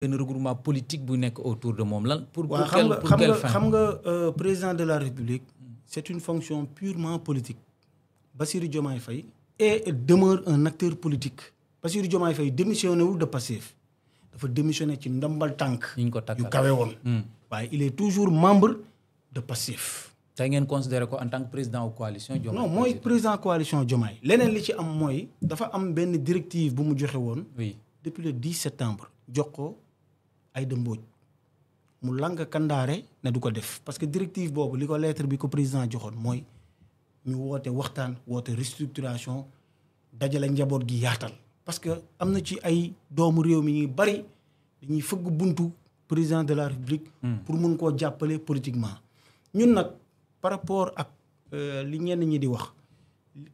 un regroupement politique bu nekk autour de moom lan. pour quelle fin xam nga président de la République. c'est une fonction purement politique. Bassirou Diomaye Faye demeure un acteur politique. Bassirou Diomaye Faye démissionné wul de Pastef dafa démissionné ci ndombal tànk. yu kawe woon. waaye il est toujours membre de Pastef. tey ngeen considéré ko en tant que président wu coalition Diomaye. non mooy président coalition Diomaye. leneen li ci am mooy dafa am benn directive bu mu joxe woon. oui depuis le 10 septembre. jox ko Aïda Mbodj mu lang kandaare ne du ko def parce que directive boobu li ko lettre bi ko président joxoon mooy ñu woote waxtaan woote restructuration dajale njaboot gi yaatal. parce que am na ci ay doomu réew mi ñuy bari dañuy fëgg buntu président de la République. pour mun koo jàppale politiquement. ñun nag par rapport ak li ñenn ñi di wax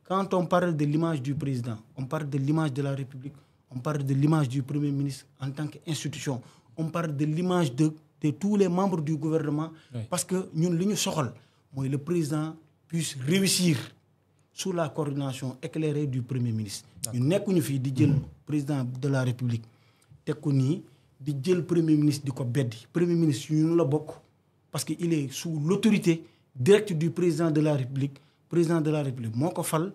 quand on parle de l'image du président on parle de l'image de la République on parle de l'image du premier ministre en tant qu'institution on parle de l'image de tous les membres du gouvernement. Oui. Parce que ñun li ñu soxal mooy le président puisse réussir sous la coordination éclairée du premier ministre. ñu nekkuñu fii di jël président de la République teg ko nii di jël premier ministre di ko beddi premier ministre ñun la bokk parce que il est sous l'autorité directe du président de la République président de la République moo ko fal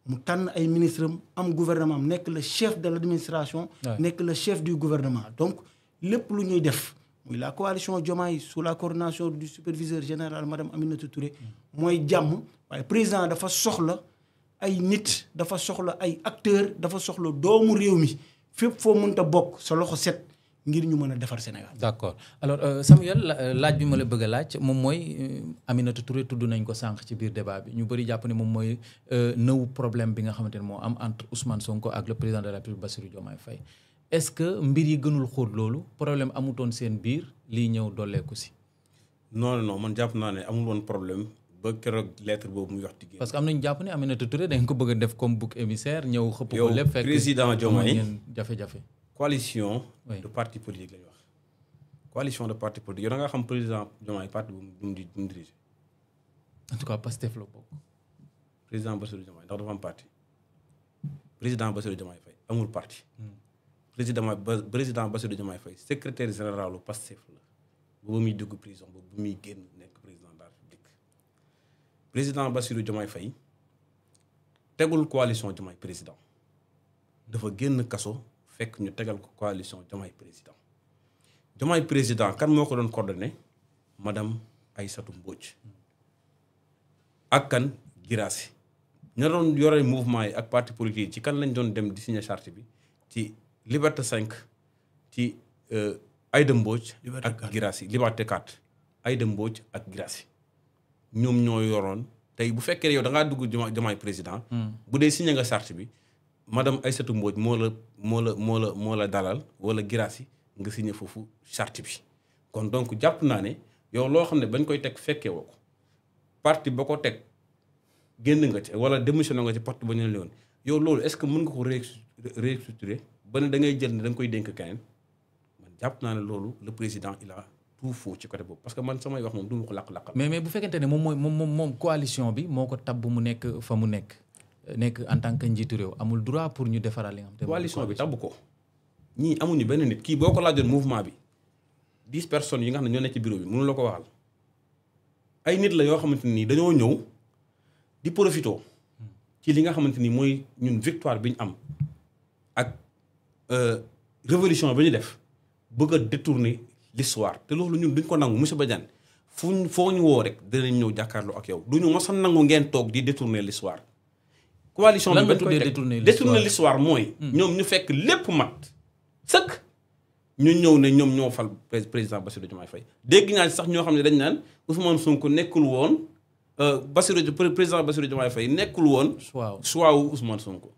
mu tànn ay ministres am gouvernement am nekk le chef de l'administration. nekk le chef du gouvernement donc lépp lu ñuy def. muy la coalition Diomaye sous la coordination du superviseur général madame Aminata Touré mooy jàmm waaye président dafa soxla ay nit dafa soxla ay acteurs dafa soxla doomu réew mi fépp foo mënta bokk sa loxo set ngir ñu mën a defar Sénégal. d'accord alors Samuel laaj bi ma la bëgg a laaj moom mooy Aminata Touré tudd nañ ko sànq ci biir débat bi ñu bëri jàpp ne moom mooy nëwu problème bi nga xamante ne moo am entre Ousmane Sonko ak le président de la République Bassirou Diomaye Faye. est-ce que mbir yi gënul xóot loolu problème amutoon seen biir lii ñëw dolleeku si. non man jàpp naa ne amul woon problème ba keroog lettre boobu muy wax diggéen. parce que am nañu jàpp ne Aminata Touré dañ ko bëgg a def comme bouc émissaire ñëw xëpp ko lépp. fekk président Diomaye ngeen jafe-jafe. coalition de parti politique la ñu wax. coalition de parti politique yow da nga xam président Diomaye parti bu mu dirige. en tout cas Pastef la bokk. président Bassirou Diomaye ndax dafa am parti président Bassirou Diomaye Faye amul parti. président Bassirou Diomaye Faye secrétaire général u Pastef la ba muy dugg prison ba bu muy génn nekk président de la République président Bassirou Diomaye Faye tegul coalition Diomaye président dafa génn kaso fekk ñu tegal ko coalition Diomaye président kan moo ko doon coordonné madame Aïssatou Mbodj ak kan Guirassy ña doon yore mouvement yi ak parti politique ci kan lañ doon dem di signer charte bi ci Liberté 5 ci Aïda Mbodj ak Guirassy Liberté 4 Aïda Mbodj ak Guirassy ñoom ñoo yoroon tey bu fekkee yow da ngaa dugg Diomaye président bu dee signé nga charte bi madame Aïssatou Mbodj moo la dalal wala Guirassy nga signé foofu charte bi kon donc jàpp naa ne yow loo xam ne bañ koy teg fekkee woo ko parti ba ko teg génn nga ci wala démissionné nga ci porte ba ñu leen yow loolu est-ce que mën nga ko restructurer ba ne da ngay jël ne da nga koy dénk keneen man jàpp naa ne loolu le président il a tout faux ci côté boobu parce que man samay wax moom du ma ko lakk-lakkal. mais bu fekkente ne moom coalition bi moo ko tabb mu nekk fa mu nekk en tant que njiitu réew amul droit pour ñu defaral li nga xam te coalition bi tabb ko ñii amuñu benn nit kii boo ko laajoon mouvement bi 10 personnes yi nga xam ne ñoo nekk ci bureau bi mënu la ko waxal ay nit la yoo xamante ni dañoo ñëw di profito ci li nga xamante ni mooy ñun victoire bi ñu am ak révolution bi ñu def bëgg a détourner l'histoire te loolu ñun duñ ko nangu monsieur Badiane foo ñu woo rek dinañ ñëw jàkkaarloo ak yow duñu mos a nangu ngeen toog di détourner l'histoire coalition bi ba tuddee détourner l'histoire mooy ñoom ñu fekk lépp mat sëkk ñu ñëw ne ñoom ñoo fal président Bassirou Diomaye Faye dégg naa sax ñoo xam ne dañ naan Ousmane Sonko nekkul woon président Bassirou Diomaye Faye nekkul woon choix wu Ousmane Sonko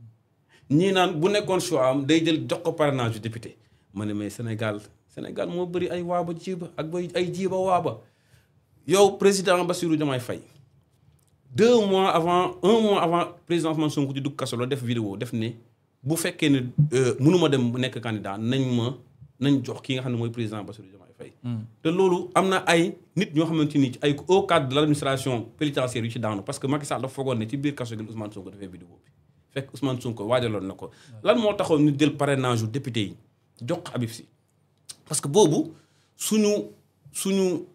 ñii naan bu nekkoon choix am day jël jox ko parrainage du député ma ne mais Sénégal moo bëri ay waaba jiiba ak ay jiiba waaba yow président Bassirou Diomaye Faye 1 mois avant président Ousmane Sonko di dugg kaso la def vidéo def ne bu fekkee ne mënuma dem nekk candidat nañ jox ki nga xam ne mooy président Bassirou Diomaye Faye te loolu am na ay nit ñoo xamante ni ay au cadre de l'administration pénitentiaire yu ci daanu parce que Macky Sall dafa foogoon ne ci biir kaso gi Ousmane Sonko dafay vidéo bi fekk Ousmane Sonko waajaloon na ko lan moo taxoon ñu jël parrainage yu député yi jox Habib Sy parce que boobu suñu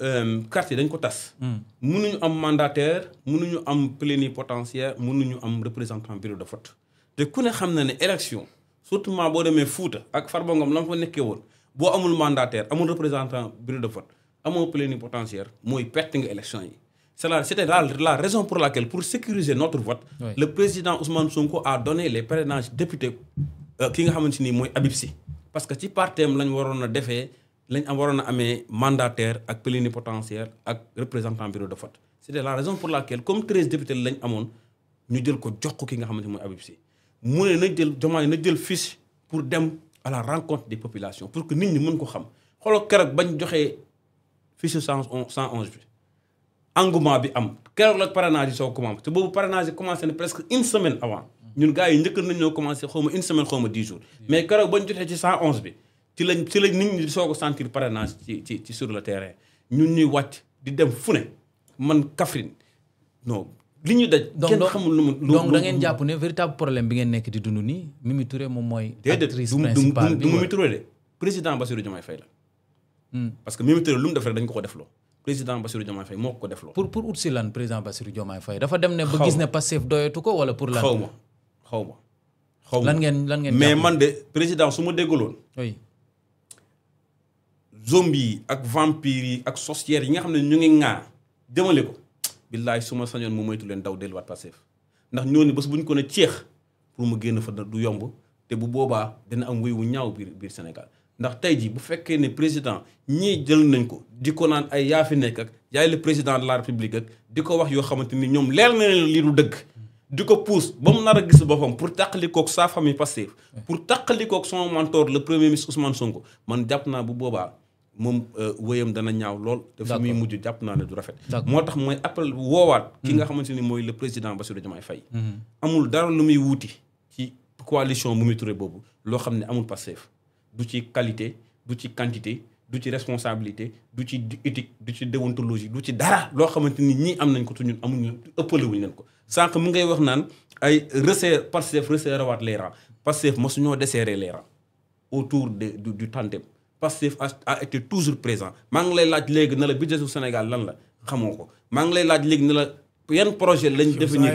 carte yi dañ ko tas. mënuñu am mandataire mënuñu am plénipotentiaire mënuñu am représentant bureau de vote te ku ne xam na ne élection surtout boo demee Fouta ak Farba Ngom la ma fa nekkee woon boo amul mandataire amul représentant bureau de vote amoo plénipotentiaire mooy perte nga élection yi. C'était la raison pour laquelle, pour sécuriser notre vote, oui, le président Ousmane Sonko a donné les parrainages députés ki nga xamante ni mooy Habib Sy parce que ci partem lañ waroon a defee lañ waroon a amee mandataire ak plénipotentiaire ak représentant bureau de vote. C'était la raison pour laquelle comme 13 députés lañ amoon ñu jël ko jox ko ki nga xamante ni mooy Habib Sy mu ne na jël Diomaye na jël fiche pour dem à la rencontre des populations pour que nit ñi mën ko xam xoolal keroog bañ joxee fiche 111 bi. engouement bi am keroog la parrainage yi soo commencé te boobu parrainage yi commencé na presque une semaine avant ñun gars yi njëkk nañoo commencé xaw ma une semaine xaw ma 10 jours mais keroog bañ jotee ci 111 bi ci lañ nit ñi di soog a sentir parrainage ci sur le terrain ñun ñuy wàcc di dem fu ne man Kaffrine non li ñu daj. kenn xamul lu mu donc da ngeen jàpp ne véritable problème bi ngeen nekk di dund nii Mimi Touré moom mooy. actrice principale bi du Mimi Touré de président Bassirou Diomaye Faye la. parce que Mimi Touré lu mu def rek dañ ko defloo. président Bassirou Diomaye Faye moo ko defloo. pour ut si lan président Bassirou Diomaye Faye dafa dem ne ba gis ne Pastef doyatu ko wala pour lan. xaw ma lan ngeen mais man de président su ma déggaloon. oui. zombie yi ak vampire yi ak sorcières yi nga xam ne ñu ngi ŋaa jëmale ko. billaay su ma sañoon mu moytu leen daw delluwaat Pastef ndax ñooñu bés bu ñu ko ne ceex pour mu génn fa du yomb te bu boobaa dina am wéy wu ñaaw biir Sénégal. ndax tey jii bu fekkee ne président ñii jël nañ ko di ko naan ay yaa fi nekk ak yaay le président de la république ak di ko wax yoo xamante ni ñoom leer na leen lii du dëgg di ko pousse ba mu nar a gis boppam pour tàqalikook sa famille Pastef pour tàqalikook son mentor le premier ministre Ousmane Sonko man jàpp naa bu boobaa moom wéyam dana ñaaw lool te fu muy mujj jàpp naa ne du rafet moo tax mooy appel woowaat ki nga xamante ni mooy le président Bassirou Diomaye Faye amul dara lu muy wuuti ci coalition Mimi Touré boobu loo xam ne amul Pastef du ci qualité du ci quantité du ci responsabilité du ci éthique du ci déontologie du ci dara loo xamante ni ñii am nañ ko te ñun amuñu ëppale wuñ leen ko sànq mu ngay wax naan ay resserre Pastef resserrewaat les rangs Pastef mosuñoo desserrer les rangs autour du tandem Pastef a été toujours présent maa ngi lay laaj léegi na la budget su Sénégal lan la xamoo ko maa ngi lay laaj léegi na la yan projet lañ définir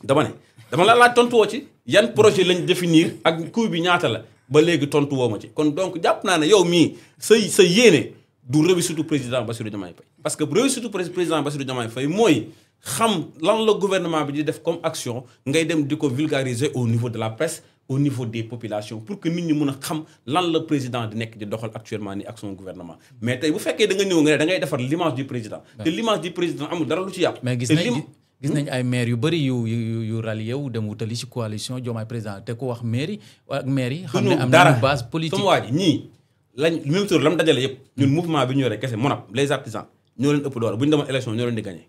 dama la laaj tontu woo ci yan projet lañ définir ak coût bi ñaata la ba léegi tontu woo ma ci kon donc jàpp naa ne yow mii sa yéene du réussite président Bassirou Diomaye Faye parce que réussite président Bassirou Diomaye Faye mooy xam lan la gouvernement bi di def comme action ngay dem di ko vulgariser au niveau de la presse au niveau des populations pour que nit ñi mën a xam lan la président di nekk di doxal actuellement ni ak son gouvernement mais tey bu fekkee da nga ñëw nga ne da ngay defar l'image du président te l'image du président amul dara lu ci yàqu mais gis nañ ay maire yu bëri yu rallié wu dem wutali ci coalition Diomaye président te ko wax mairie ak maire yi xam ne am nañu base politique sama waa ji ñii lañ même tour la mu dajale yëpp ñun mouvement bi ñu yore kese MONAP les artisans ñoo leen ëpp doole bu ñu demoon élection ñoo leen di gagné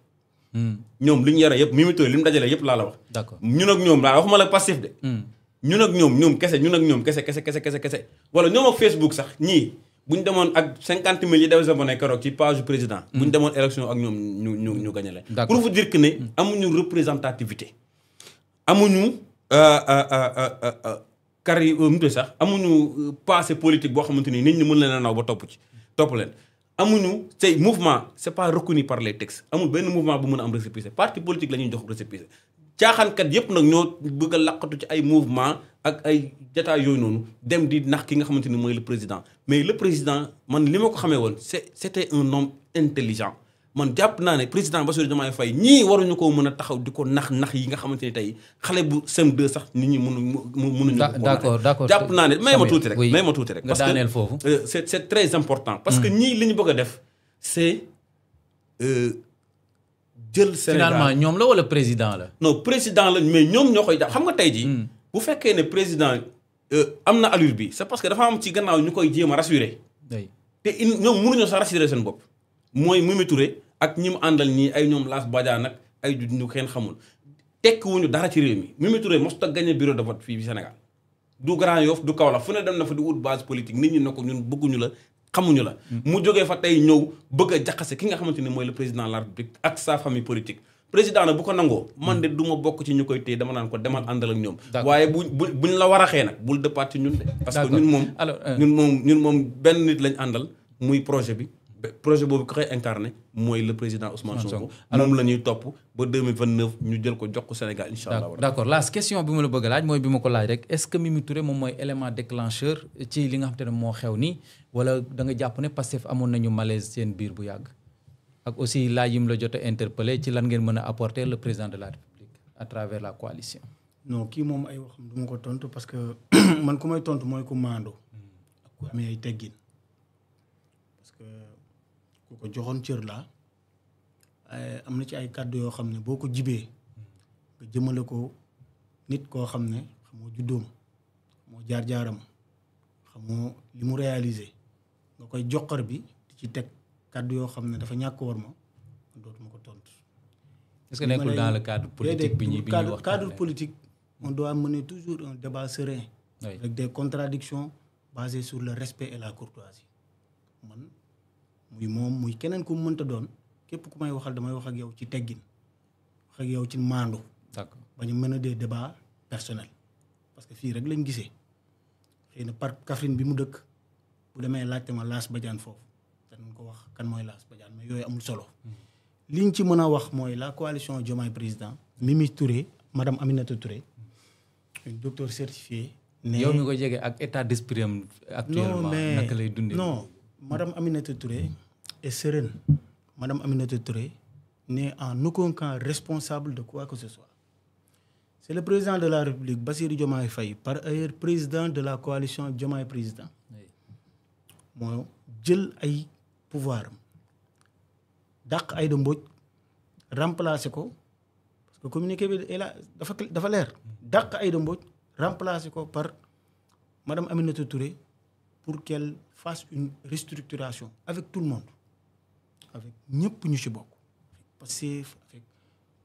ñoom li ñu yore yëpp Mimi Touré li mu dajale yëpp laa la wax d'accord ñun ak ñoom laa waxuma la Pastef de ñun ak ñoom kese wala ñoom ak Facebook sax ñii bu ñu demoon ak 50 000 yi def abonné keroog ci page président bu ñu demoon élection ak ñoom ñu gagné leen pour vous dire que ne amuñu représentativité amuñu sax amuñu passé politique boo xamante ni nit ñi mën leen a naw ba topp leen amuñu tey mouvement c'est pas reconnu par les textes amul benn mouvement bu mën a am récépissé parti politique la ñuy jox récépissé caaxaankat yépp nag ñoo bëgg a laqatu ci ay mouvement ak ay jataay yooyu noonu dem di nax ki nga xamante ni mooy le président mais le président man li ma ko xamee woon c'était un homme intelligent man jàpp naa ne président Bassirou Diomaye Faye ñii waruñu ko mën a taxaw di ko nax yi nga xamante ni tey xale bu CM2 sax nit ñi mënuñu d'accord jàpp naa ne may ma tuuti rek nga daaneel foofu c'est très important parce que ñii li ñu bëgg a def c'est jël Sénégal finalement ñoom la wala président la non président la mais ñoom ñoo koy jàpp xam nga tey jii bu fekkee ne président am na allure bi c'est parce que dafa am ci gannaaw ñu koy jéem a rassurer te ñoom mënuñoo sax rassurer seen bopp mooy Mimi Touré ak ñi mu àndal nii ay ñoom Lass Badiane nag ay ñu kenn xamul tekkiwuñu dara ci réew mi Mimi Touré mosut a gagné bureau de vote fii Sénégal du Grand Yoff du Kaolack fu ne dem na fa di wut base politique nit ñi ne ko ñun bëgguñu la xamuñu la mu jógee fa tey ñëw bëgg a jaxase ki nga xamante ni mooy le président de la République ak sa famille politique président nag bu ko nangoo man de du ma bokk ci ñu koy téye dama naan ko demal àndal ak ñoom. D'accord. waaye buñ la waraxee nag bul dëppaat ci ñun de. parce que D'accord. ñun moom. Alors, ñun moom benn nit lañ àndal muy projet bi. projet boobu ko koy incarné mooy le président Ousmane Sonko. moom la ñuy topp ba 2029 ñu jël ko jox ko Sénégal incha allah. d'accord la question bi ma la bëgg a laaj mooy bi ma ko laaj rek est-ce que Mimi Touré moom mooy élément déclencheur ci li nga xam te ne moo xew nii wala da nga jàpp ne Pastef amoon nañu malaise seen biir bu yàgg ak aussi laaj yim la jot a interpellé ci lan ngeen mën a apporter le président de la République à travers la coalition. non kii moom ay waxam du ma ko tontu parce que man ku may tontu mooy ku maandoo ak ku amee ay teggin parce que ku ko joxoon cër la am na ci ay kàddu yoo xam ne boo ko jibee nga jëmale ko nit koo xam ne xamoo juddoom xamoo jaar-jaaram xamoo li mu réalisé nga koy joxar bi di ci teg kàddu yoo xam ne dafa ñàkk war ma dootuma ko tontu. est-ce que nekkul dans le cadre politique bi ñuy wax cadre politique on doit mener toujours un débat serein. Oui. Avec des contradictions basées sur le respect et la courtoisie man muy moom muy keneen ku mu mënta doon képp ku may waxal damay wax ak yow ci teggin wax ak yow ci maandu. d'accord bañu mën a des débats personnels parce que fii rek lañ gisee xëy na par Kaffrine bi mu dëkk bu demee laajte ma Lass Badiane foofu danañ ko wax kan mooy Lass Badiane mais yooyu amul solo liñ ci mën a wax mooy la coalition Diomaye Président Mimi Touré madame Aminata Touré une docteur certifiée. yow mi ko jege ak état d'esprit am actuellement naka lay dundee. non madame Aminata Touré est sereine madame Aminata Touré n'est en aucun cas responsable de quoi que ce soit. C'est le président de la République Bassirou Diomaye Faye par ailleurs président de la coalition Diomaye Président moo jël ay pouvoir am dàq Aïda Mbodj remplacer ko parce que communiqué bi dafa leer dàq Aïda Mbodj remplacer ko par madame Aminata Touré pour qu'elle fasse une restructuration avec tout le monde avec ñëpp ñu ci bokk Pastef avec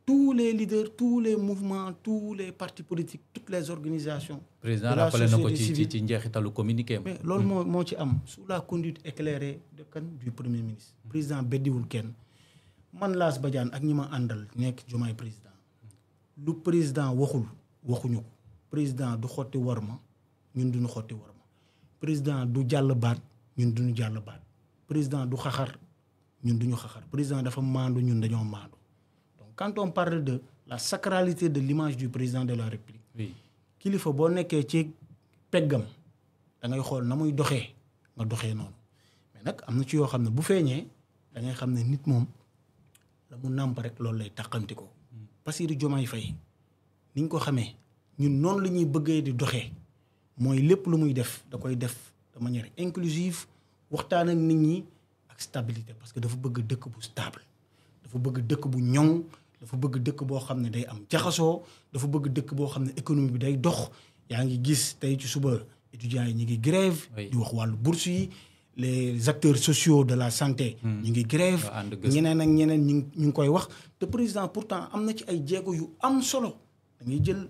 tous les leaders tous les mouvements tous les partis politiques toutes les organisations. président rappelé na ko ci njeexitalu communiqué am. mais loolu moo ci am sous la conduite éclairée de kan du premier ministre. président beddiwul kenn man Lass Badiane ak ñi ma àndal nekk Diomaye président lu président waxuñu ko président du xotti warma ñun duñu xotti warma président du jàll baat ñun duñu jàll baat président du xaxar ñun duñu xaxar président dafa maandu ñun dañoo maandu donc quand on parle de la sacralité de l'image du président de la République. oui kilifa boo nekkee ci peggam da ngay xool na muy doxee nga doxee noonu mais nag am na ci yoo xam ne bu feeñee da ngay xam ne nit moom la mu nàmp rek loolu lay tàqamti ko. Bassirou Diomaye Faye niñ ko xamee ñun noonu la ñuy bëggee di doxee mooy lépp lu muy def da koy def de manière inclusive waxtaan ak nit ñi ak stabilité parce que dafa bëgg dëkk bu stable dafa bëgg dëkk bu ñoŋ dafa bëgg dëkk boo xam ne day am jaxasoo dafa bëgg dëkk boo xam ne économie bi day dox yaa ngi gis tey ci suba étudiants yi ñu ngi grève di wax wàllu bourse yi les acteurs sociaux de la santé ñu ngi grève ñeneen ak ñeneen ñu ngi koy wax te président pourtant am na ci ay jéego yu am solo da ngay jël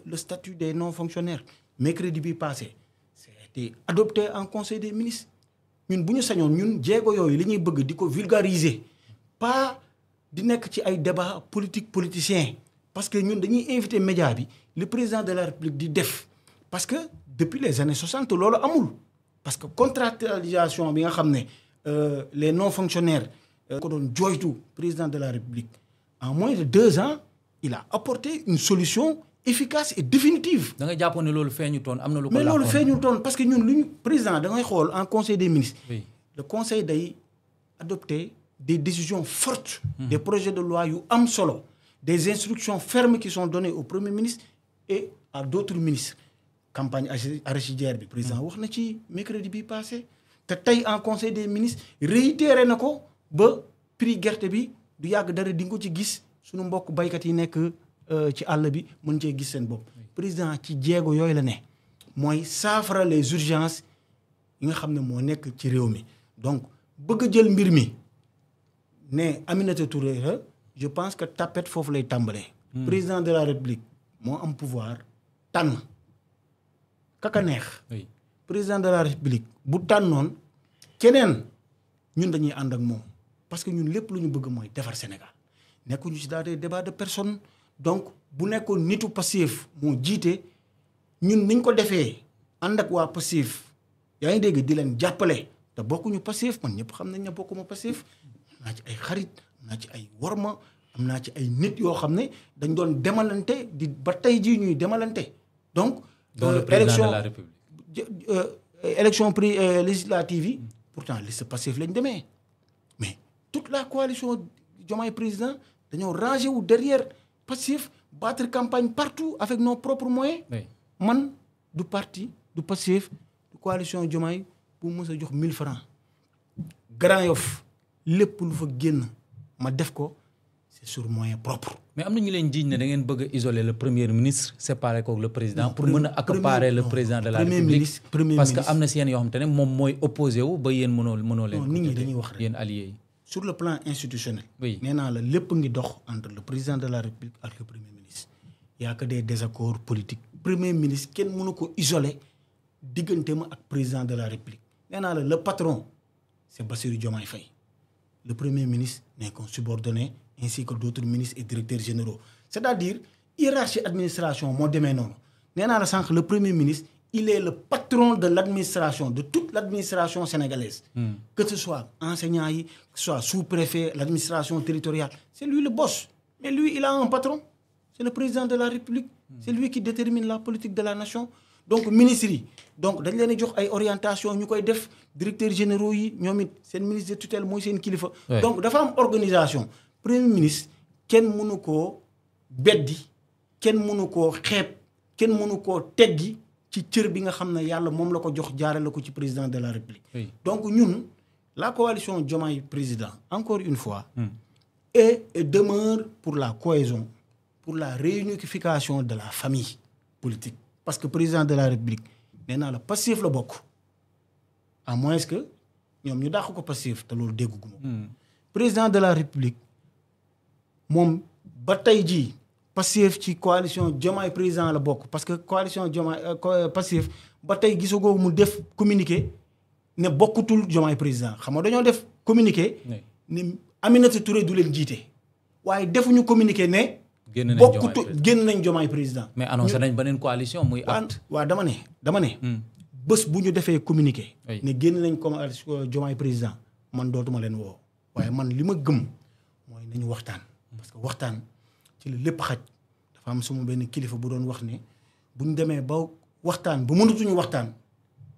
le statut des non fonctionnaires mercredi bi passé c'était adopté en conseil des ministres ñun bu ñu sañoon ñun jéego yooyu li ñuy bëgg di ko vulgariser pas di nekk ci ay débat politicien parce que ñun dañuy invité média bi le président de la République di def parce que depuis les années 60 loolu amul parce que contractualisation bi nga xam ne les non fonctionnaires ko doon jooytu président de la République en moins de 2 ans il a apporté une solution efficace et définitive. da nga jàppoon ne loolu feeñu toon am na lu ko mais loolu feeñu toon parce que ñun lu ñu président da ngay xool en conseil des ministres. Oui. Le conseil day adopter des décisions fortes. Des projets de loi yu am solo. Des instructions fermes qui sont données au premier ministre et à d'autres ministres. Campagne arachidière bi président wax na ci mercredi bi passé te tey en conseil des ministres réitéré na ko ba prix gerte bi du yàgg dara di nga ko ci gis suñu mbokk baykat yi nekk ci àll bi mën cee gis seen bopp. président ci jéego yooyu la ne mooy saafara les urgences yi nga xam ne moo nekk ci réew mi donc bëgg a jël mbir mi ne Aminata Touré la je pense que tapette foofu lay tàmbalee. président de la République moo am pouvoir tànn kaka neex. président de la République bu tànnoon keneen ñun dañuy ànd ak moom parce que ñun lépp lu ñu bëgg mooy defar Sénégal nekkuñu ci dans des débats de personnes donc bu nekkoon nitu Pastef moo jiite ñun niñ ko defee ànd ak waa Pastef yaa ngi dégg di leen jàppale te bokkuñu Pastef man ñëpp xam nañ ne bokkuma Pastef am naa ci ay xarit am naa ci ay worma am naa ci ay nit yoo xam ne dañ doon demalante di ba tey jii ñuy demalante donc. dans le président de la République. élection législative yi pourtant liste Pastef lañ demee mais toute la coalition Diomaye président dañoo rangé wu derrière Pastef battre campagne partout avec nos propres moyens. man du parti du Pastef du coalition Diomaye bu mës a jox 1000 francs Grand Yoff lépp lu fa génn ma def ko c'est sur moyen propre. mais am na ñu leen jiiñ ne da ngeen bëgg a isoler le premier ministre séparer ko le président pour mën a accaparer le président de la République parce que am na si yéen yoo xam te ne moom mooy opposé wu ba yéen mënoo leen. nit ñi dañuy wax rek yéen alliés yi. sur le plan institutionnel. oui nee naa la lépp ngi dox entre le président de la République ak le premier ministre. y a que des désaccords politiques. premier ministre kenn mënu ko isoler diggante ma ak président de la République nee naa la le patron c'est Bassirou Diomaye Faye le premier ministre n'est qu'un subordonné ainsi que d'autres ministres et directeurs généraux c'est-à-dire hiérarchie administration moo demee noonu nee naa la sànq le premier ministre il est le patron de l'administration de toute l'administration sénégalaise. Que ce soit enseignants yi que ce soit sous-préfet l'administration territoriale c'est lui le boss mais lui il a un patron c'est le président de la République. C'est lui qui détermine la politique de la nation donc ministres yi donc dañ leen di jox ay orientation ñu koy def directeurs généraux yi ñoom it seen ministre de tutelle mooy seen kilifa. donc dafa am organisation. premier ministre kenn mënu koo beddi kenn mënu koo xeeb kenn mënu koo teggi ci cër bi nga xam ne yàlla moom la ko jox jaarale ko ci président de la République. donc ñun la coalition Diomaye président encore une fois. et demeure pour la cohésion. pour la réunification de la famille politique parce que président de la République nee naa la Pastef la bokk à moins que ñoom ñu dàq ko Pastef te loolu dégguma président de la République moom ba tey jii Pastef ci coalition Diomaye président la bokk parce que coalition Diomaye Pastef ba tey gisagoo mu def communiqué ne bokkutul Diomaye président xam nga dañoo def communiqué ne Aminata Touré du leen jiite waaye defuñu communiqué ne génn nañ Diomaye président. mais annoncé nañ beneen coalition muy acte. waaw dama ne. bés bu ñu defee communiqué. ne génn nañ coalition Diomaye président man dootuma leen woo. waaye man li ma gëm mooy nañu waxtaan. parce que waxtaan ci la lépp xaj dafa am suma benn kilifa bu doon wax ne bu ñu demee ba waxtaan ba mënatuñu waxtaan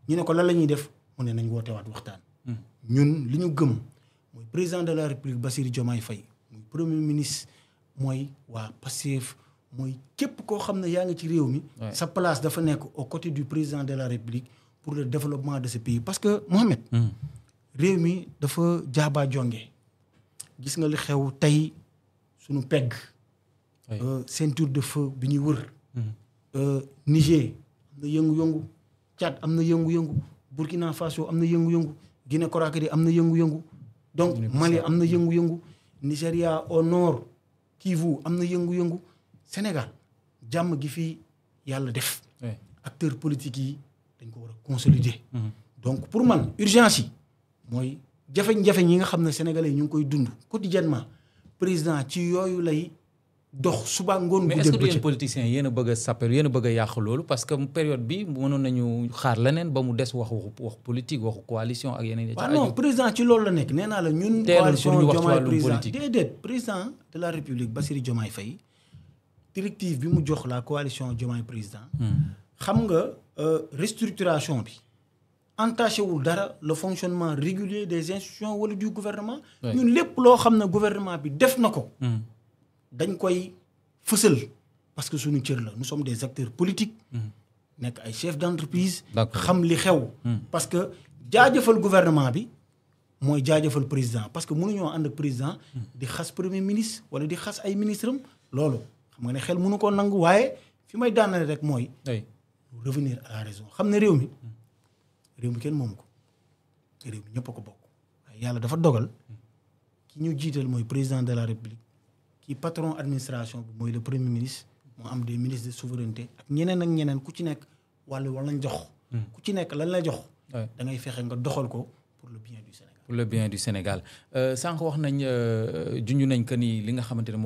ñu ne ko lan la ñuy def mu ne nañ wootewaat waxtaan. ñun li ñu gëm mooy président de la République Bassirou Diomaye Faye muy premier ministre. mooy waa Pastef mooy képp koo xam ne yaa ngi ci réew mi. sa place dafa nekk aux côtés du président de la République pour le développement de ce pays parce que Mohamed. réew mi dafa jaabaa jonge gis nga li xew tey suñu pegg. ceinture de feu bi ñuy wër. Niger am na yëngu-yëngu Tchad am na yëngu-yëngu Burkina Faso am na yëngu-yëngu Guinée Conakry am na yëngu-yëngu donc Mali am na yëngu-yëngu Nigéria au nord. Kivu am na yëngu-yëngu Sénégal jàmm gi fi yàlla def. acteurs politiques yi dañ ko war a consolider. donc pour man urgence yi mooy jafe-jafe yi nga xam ne sénégalais yi ñu ngi koy dund quotidiennement président ci yooyu lay dox suba ngoon. mais est-ce que yéen politiciens yéen a bëgg a sapper yéen a bëgg a yàq loolu parce que période bi mënoon nañu xaar leneen ba mu des wax politique waxu coalition ak yeneen. waaw non président ci loolu la nekk nee naa la ñun. coalition Diomaye président déedéet président de la République Bassirou Diomaye Faye directive bi mu jox la coalition Diomaye président. xam nga restructuration bi entaché wul dara le fonctionnement régulier des institutions wala du gouvernement. ñun lépp loo xam ne gouvernement bi def na ko. dañ koy fësal parce que suñu cër la nous sommes des acteurs politiques. nekk ay chefs d'entreprise. xam li xew. parce que jaajëfal gouvernement bi mooy jaajëfal président parce que mënuñoo ànd ak président. di xas premier ministre wala di xas ay ministres am loolu xam nga ne xel mënu koo nangu waaye fi may daanale rek mooy. revenir à la raison xam ne réew mi kenn moomu ko réew mi ñëpp a ko bokk waaye yàlla dafa dogal ki ñu jiital mooy président de la République. ki patron administration bi mooy le premier ministre moo am des ministres de souveraineté ak ñeneen ku ci nekk wala lañ jox. ku ci nekk lan la jox. da ngay fexe nga doxal ko pour le bien du Sénégal. pour le bien du Sénégal sànq wax nañ junj nañ que ni li nga xamante ne